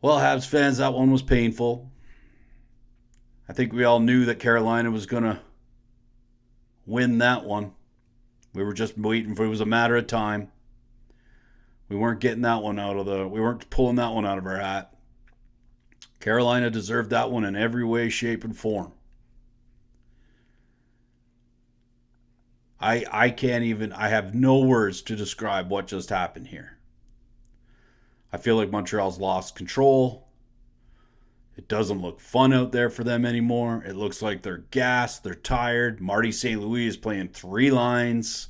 Well, Habs fans, that one was painful. I think we all knew that Carolina was going to win that one. We were just waiting for it was a matter of time. We weren't getting that one we weren't pulling that one out of our hat. Carolina deserved that one in every way, shape, and form. I can't even, I have no words to describe what just happened here. I feel like Montreal's lost control. It doesn't look fun out there for them anymore. It looks like they're gassed, they're tired. Marty St. Louis is playing three lines.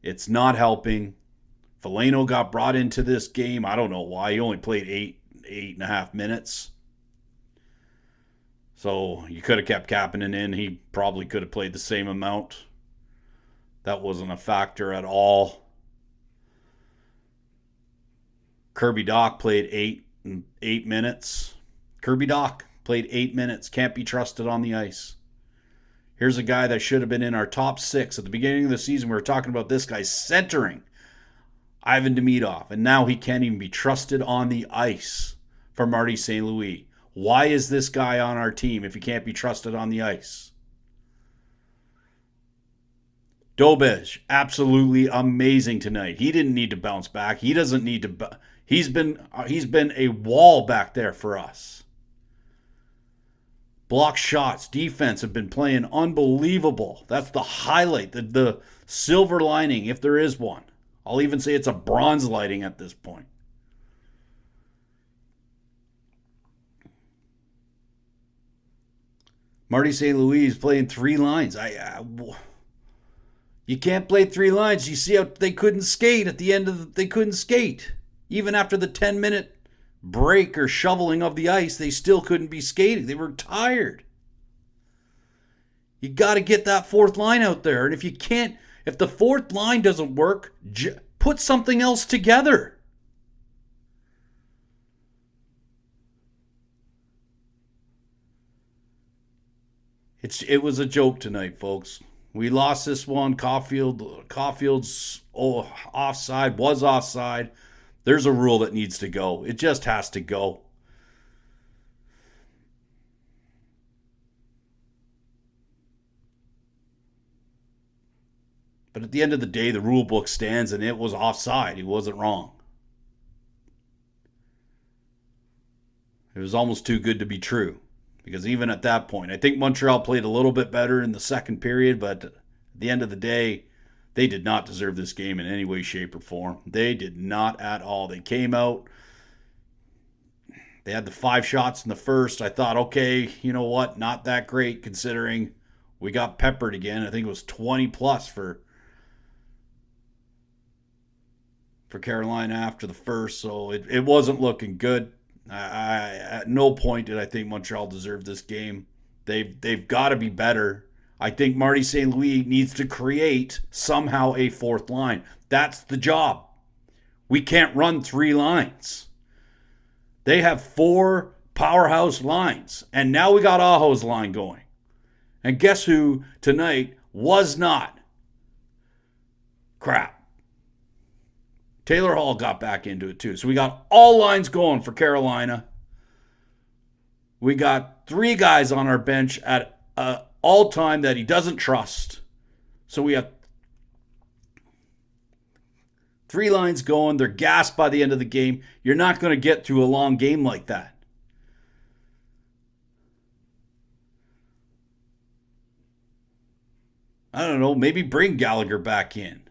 It's not helping. Veleno got brought into this game. I don't know why. He only played 8.5 minutes. So you could have kept Kapanen in. He probably could have played the same amount. That wasn't a factor at all. Kirby Dack played 8 minutes. Kirby Dack played 8 minutes. Can't be trusted on the ice. Here's a guy that should have been in our top six. At the beginning of the season, we were talking about this guy centering Ivan Demidov, and now he can't even be trusted on the ice for Marty St. Louis. Why is this guy on our team if he can't be trusted on the ice? Dobej, absolutely amazing tonight. He didn't need to bounce back. He doesn't need to. He's been a wall back there for us. Block shots, defense have been playing unbelievable. That's the highlight, the silver lining, if there is one. I'll even say it's a bronze lighting at this point. Marty St. Louis is playing three lines. You can't play three lines. You see how they couldn't skate at the end of they couldn't skate. Even after the 10-minute break or shoveling of the ice, they still couldn't be skating. They were tired. You got to get that fourth line out there. And if the fourth line doesn't work, put something else together. It was a joke tonight, folks. We lost this one. Caulfield's offside, was offside. There's a rule that needs to go. It just has to go. But at the end of the day, the rule book stands and it was offside. He wasn't wrong. It was almost too good to be true. Because even at that point, I think Montreal played a little bit better in the second period, but at the end of the day, they did not deserve this game in any way, shape, or form. They did not at all. They came out. They had the 5 shots in the first. I thought, okay, you know what? Not that great considering we got peppered again. I think it was 20 plus for Carolina after the first, so it wasn't looking good. At no point did I think Montreal deserved this game. They've got to be better. I think Marty St. Louis needs to create somehow a fourth line. That's the job. We can't run three lines. They have 4 powerhouse lines, and now we got Aho's line going. And guess who tonight was not crap? Taylor Hall got back into it too. So we got all lines going for Carolina. We got 3 guys on our bench at all time that he doesn't trust. So we have 3 lines going. They're gassed by the end of the game. You're not going to get through a long game like that. I don't know. Maybe bring Gallagher back in.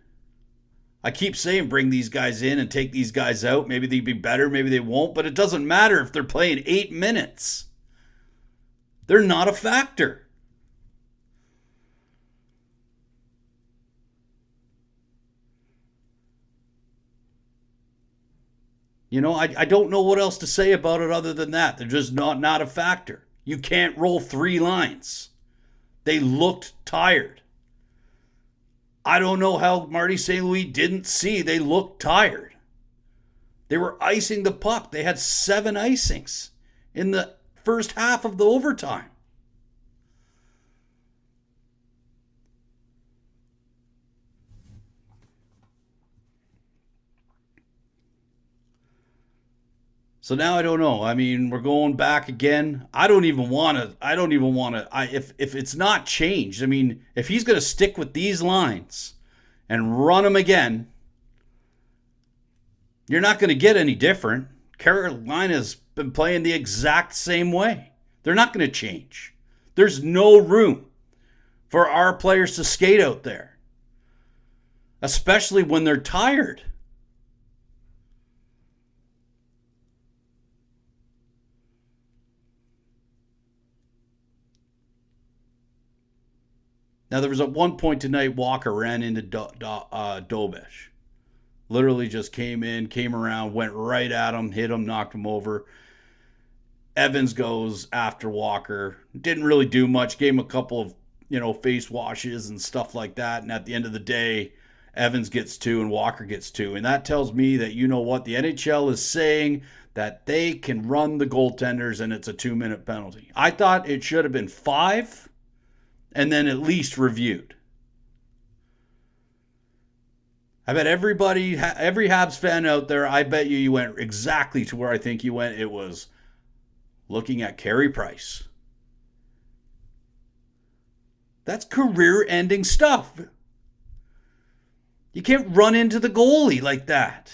I keep saying bring these guys in and take these guys out. Maybe they'd be better, maybe they won't, but it doesn't matter if they're playing 8 minutes. They're not a factor. You know, I don't know what else to say about it other than that. They're just not a factor. You can't roll 3 lines. They looked tired. I don't know how Marty St. Louis didn't see they looked tired. They were icing the puck. They had 7 icings in the first half of the overtime. So now I don't know. I mean, we're going back again. I don't even want to. I don't even want to. If it's not changed, I mean, if he's going to stick with these lines and run them again, you're not going to get any different. Carolina's been playing the exact same way. They're not going to change. There's no room for our players to skate out there, especially when they're tired. Now, there was at one point tonight, Walker ran into Dobish. Literally just came in, came around, went right at him, hit him, knocked him over. Evans goes after Walker. Didn't really do much. Gave him a couple of, face washes and stuff like that. And at the end of the day, Evans gets two and Walker gets two. And that tells me that, you know what, the NHL is saying that they can run the goaltenders and it's a 2-minute penalty. I thought it should have been 5 and then at least reviewed. I bet every Habs fan out there, I bet you went exactly to where I think you went. It was looking at Carey Price. That's career-ending stuff. You can't run into the goalie like that.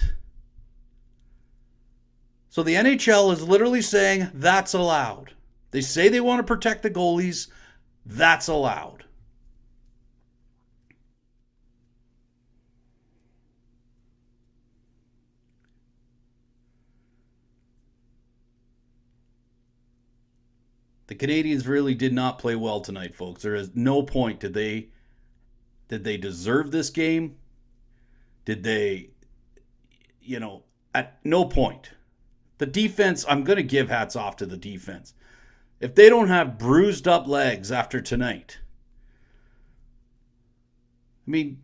So the NHL is literally saying that's allowed. They say they want to protect the goalies. That's allowed. The Canadiens really did not play well tonight, folks. There is no point. Did they deserve this game? Did they, at no point. The defense, I'm going to give hats off to the defense. If they don't have bruised up legs after tonight, I mean,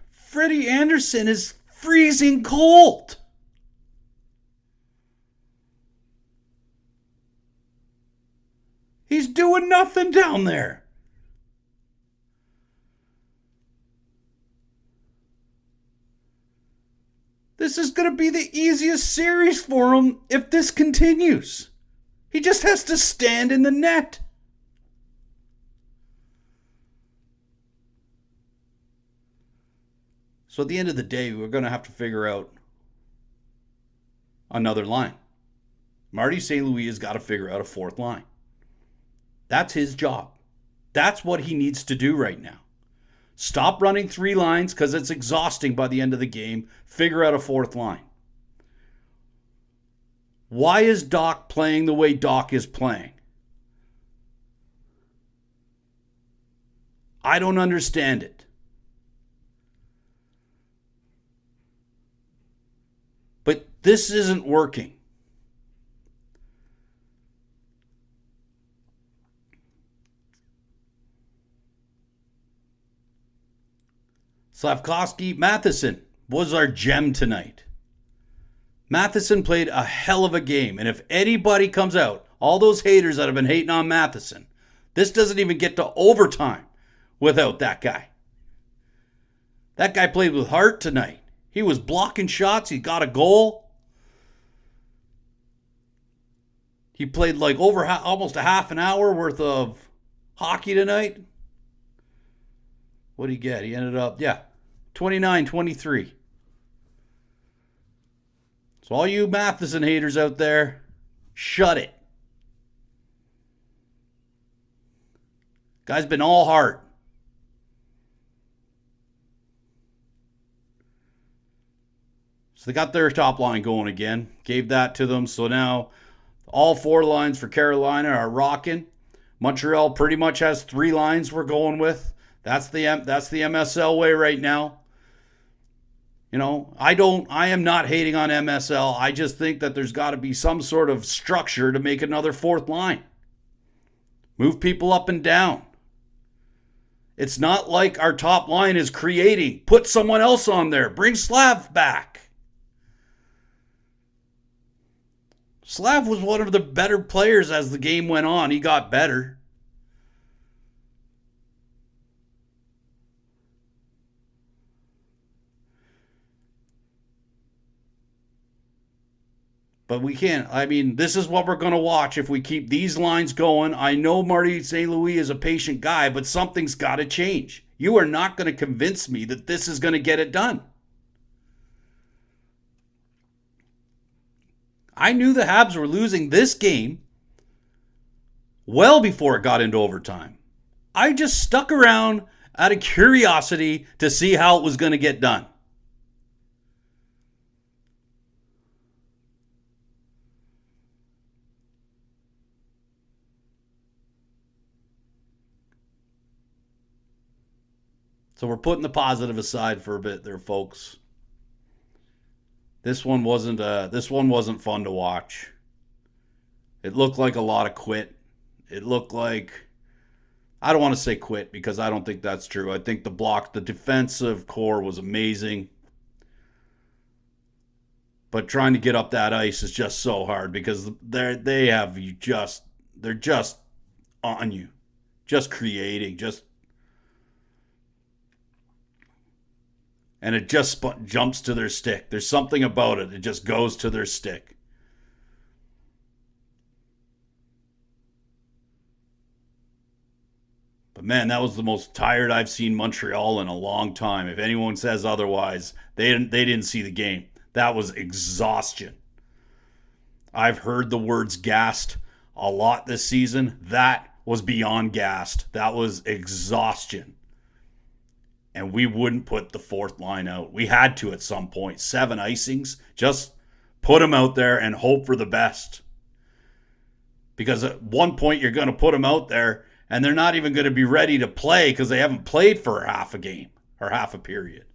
Freddie Anderson is freezing cold. He's doing nothing down there. This is going to be the easiest series for him if this continues. He just has to stand in the net. So at the end of the day, we're going to have to figure out another line. Marty St. Louis has got to figure out a 4th line. That's his job. That's what he needs to do right now. Stop running 3 lines because it's exhausting by the end of the game. Figure out a 4th line. Why is Dack playing the way Dack is playing? I don't understand it. But this isn't working. Slafkovsky, Matheson was our gem tonight. Matheson played a hell of a game. And if anybody comes out, all those haters that have been hating on Matheson, this doesn't even get to overtime without that guy. That guy played with heart tonight. He was blocking shots. He got a goal. He played like over almost a half an hour worth of hockey tonight. What did he get? He ended up, 29-23. So all you Matheson haters out there, shut it. Guy's been all heart. So they got their top line going again. Gave that to them. So now all 4 lines for Carolina are rocking. Montreal pretty much has 3 lines we're going with. That's the MSL way right now. I am not hating on MSL. I just think that there's got to be some sort of structure to make another 4th line. Move people up and down. It's not like our top line is creating. Put someone else on there. Bring Slav back. Slav was one of the better players as the game went on. He got better. But we can't. I mean, this is what we're going to watch if we keep these lines going. I know Marty St. Louis is a patient guy, but something's got to change. You are not going to convince me that this is going to get it done. I knew the Habs were losing this game well before it got into overtime. I just stuck around out of curiosity to see how it was going to get done. So we're putting the positive aside for a bit there, folks. This one wasn't fun to watch. It looked like a lot of quit. It looked like, I don't want to say quit because I don't think that's true. I think the defensive core was amazing. But trying to get up that ice is just so hard because they're just on you. Just creating, and it just jumps to their stick. There's something about it. It just goes to their stick. But man, that was the most tired I've seen Montreal in a long time. If anyone says otherwise, they didn't see the game. That was exhaustion. I've heard the words gassed a lot this season. That was beyond gassed. That was exhaustion. And we wouldn't put the fourth line out. We had to at some point. 7 icings. Just put them out there and hope for the best. Because at one point you're going to put them out there and they're not even going to be ready to play because they haven't played for half a game or half a period.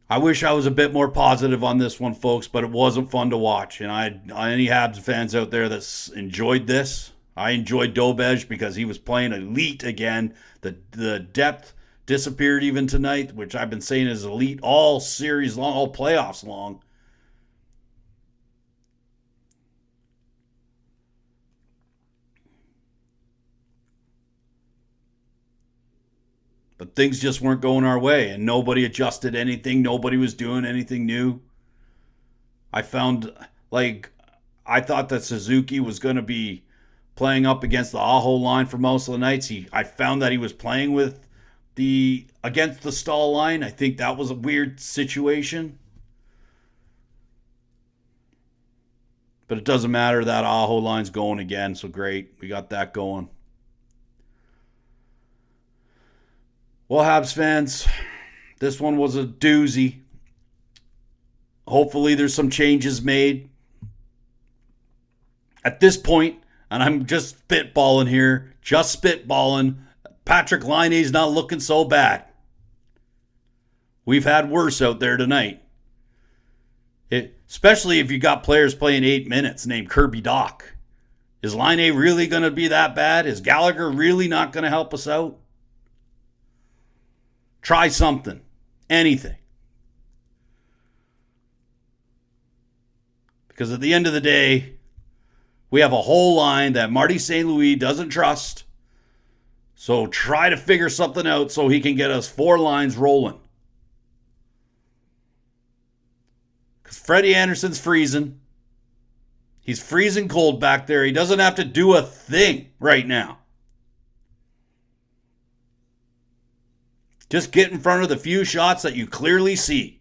I wish I was a bit more positive on this one, folks, but it wasn't fun to watch. And any Habs fans out there that's enjoyed this, I enjoyed Dobej because he was playing elite again. The depth disappeared even tonight, which I've been saying is elite all series long, all playoffs long. But things just weren't going our way, and nobody adjusted anything. Nobody was doing anything new. I found, like, I thought that Suzuki was going to be playing up against the Aho line for most of the nights. I found that he was playing with against the Stahl line. I think that was a weird situation. But it doesn't matter. That Aho line's going again, so great. We got that going. Well, Habs fans, this one was a doozy. Hopefully there's some changes made. At this point, and I'm just spitballing here, Patrick Laine's not looking so bad. We've had worse out there tonight. Especially if you got players playing 8 minutes named Kirby Dack. Is Laine really going to be that bad? Is Gallagher really not going to help us out? Try something. Anything. Because at the end of the day, we have a whole line that Marty St. Louis doesn't trust. So try to figure something out so he can get us 4 lines rolling. Because Freddie Anderson's freezing. He's freezing cold back there. He doesn't have to do a thing right now. Just get in front of the few shots that you clearly see.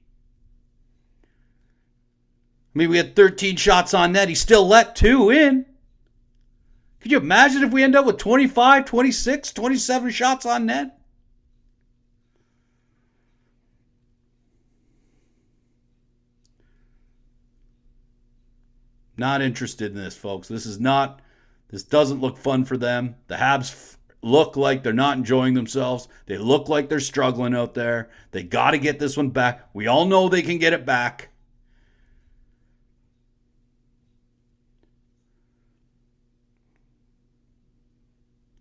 I mean, we had 13 shots on net. He still let 2 in. Could you imagine if we end up with 25, 26, 27 shots on net? Not interested in this, folks. This doesn't look fun for them. The Habs look like they're not enjoying themselves. They look like they're struggling out there. They got to get this one back. We all know they can get it back.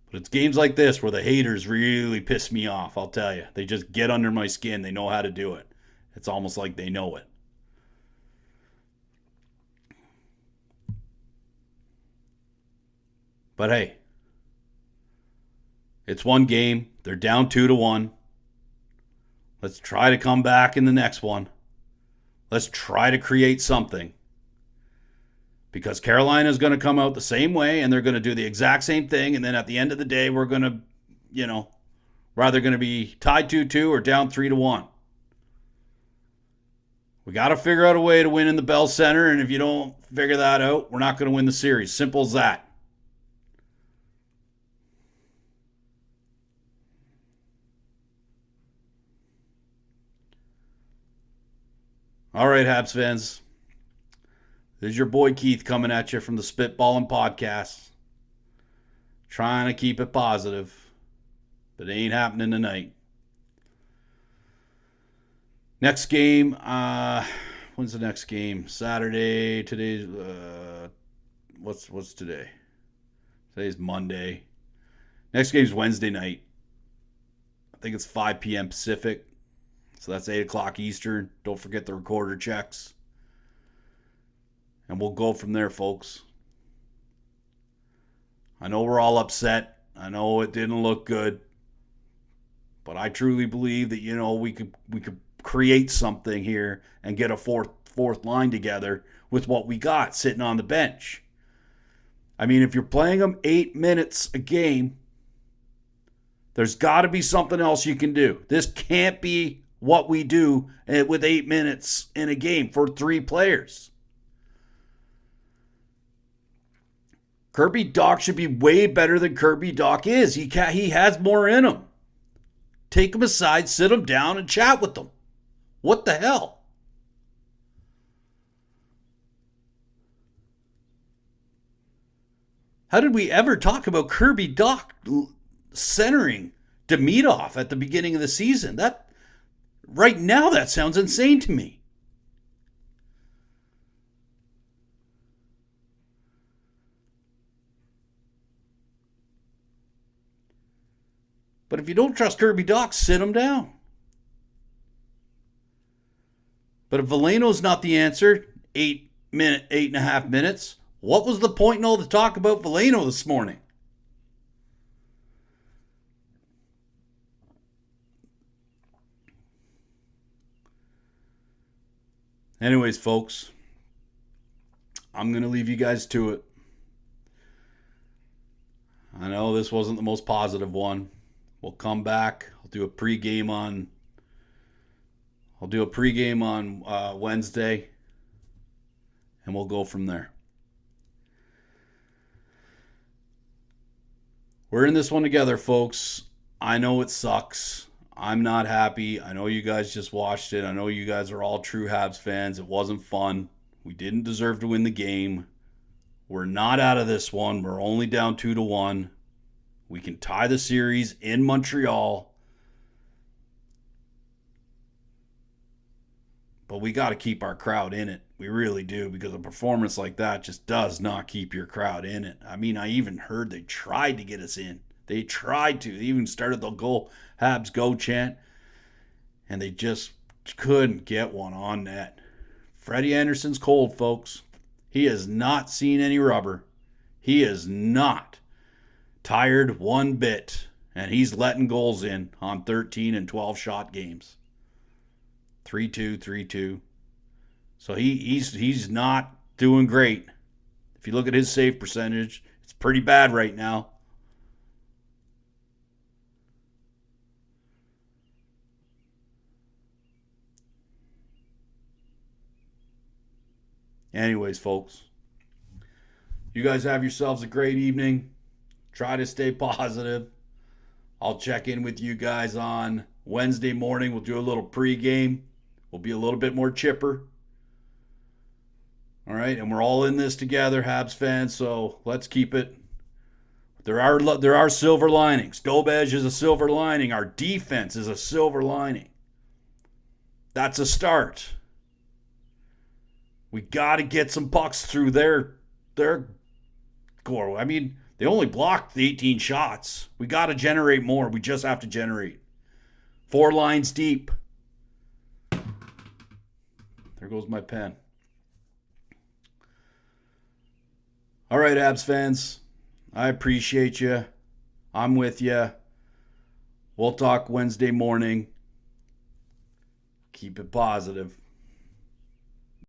But it's games like this where the haters really piss me off, I'll tell you. They just get under my skin. They know how to do it. It's almost like they know it. But hey, it's one game. They're down 2-1. Let's try to come back in the next one. Let's try to create something. Because Carolina is going to come out the same way and they're going to do the exact same thing. And then at the end of the day, we're going to, we're either going to be tied 2-2 or down 3-1. We got to figure out a way to win in the Bell Center. And if you don't figure that out, we're not going to win the series. Simple as that. All right, Habs fans. There's your boy Keith coming at you from the Spitballing Podcast. Trying to keep it positive, but it ain't happening tonight. Next game, when's the next game? Saturday. Today's what's today? Today's Monday. Next game's Wednesday night. I think it's 5 p.m. Pacific. So that's 8 o'clock Eastern. Don't forget the recorder checks. And we'll go from there, folks. I know we're all upset. I know it didn't look good. But I truly believe that, we could create something here and get a fourth line together with what we got sitting on the bench. I mean, if you're playing them 8 minutes a game, there's got to be something else you can do. This can't be what we do with 8 minutes in a game for 3 players. Kirby Dack should be way better than Kirby Dack is. He has more in him. Take him aside, sit him down, and chat with them. What the hell? How did we ever talk about Kirby Dack centering Demidov at the beginning of the season? Right now, that sounds insane to me. But if you don't trust Kirby Dack, sit him down. But if Veleno's not the answer, 8.5 minutes, what was the point in all the talk about Veleno this morning? Anyways, folks, I'm going to leave you guys to it. I know this wasn't the most positive one. We'll come back. I'll do a pregame on Wednesday, and we'll go from there. We're in this one together, folks. I know it sucks. I'm not happy. I know you guys just watched it. I know you guys are all true Habs fans. It wasn't fun. We didn't deserve to win the game. We're not out of this one. We're only down 2-1. We can tie the series in Montreal. But we got to keep our crowd in it. We really do, because a performance like that just does not keep your crowd in it. I mean, I even heard they tried to get us in. They tried to. They even started the Habs go chant. And they just couldn't get one on net. Freddie Anderson's cold, folks. He has not seen any rubber. He is not tired one bit. And he's letting goals in on 13 and 12 shot games. 3-2, 3-2. So he's not doing great. If you look at his save percentage, it's pretty bad right now. Anyways, folks, you guys have yourselves a great evening. Try to stay positive. I'll check in with you guys on Wednesday morning. We'll do a little pregame. We'll be a little bit more chipper. All right, and we're all in this together, Habs fans, so let's keep it. There are silver linings. Dobej is a silver lining. Our defense is a silver lining. That's a start. We got to get some pucks through their goal. I mean, they only blocked the 18 shots. We got to generate more. We just have to generate. 4 lines deep. There goes my pen. All right, Habs fans. I appreciate you. I'm with you. We'll talk Wednesday morning. Keep it positive.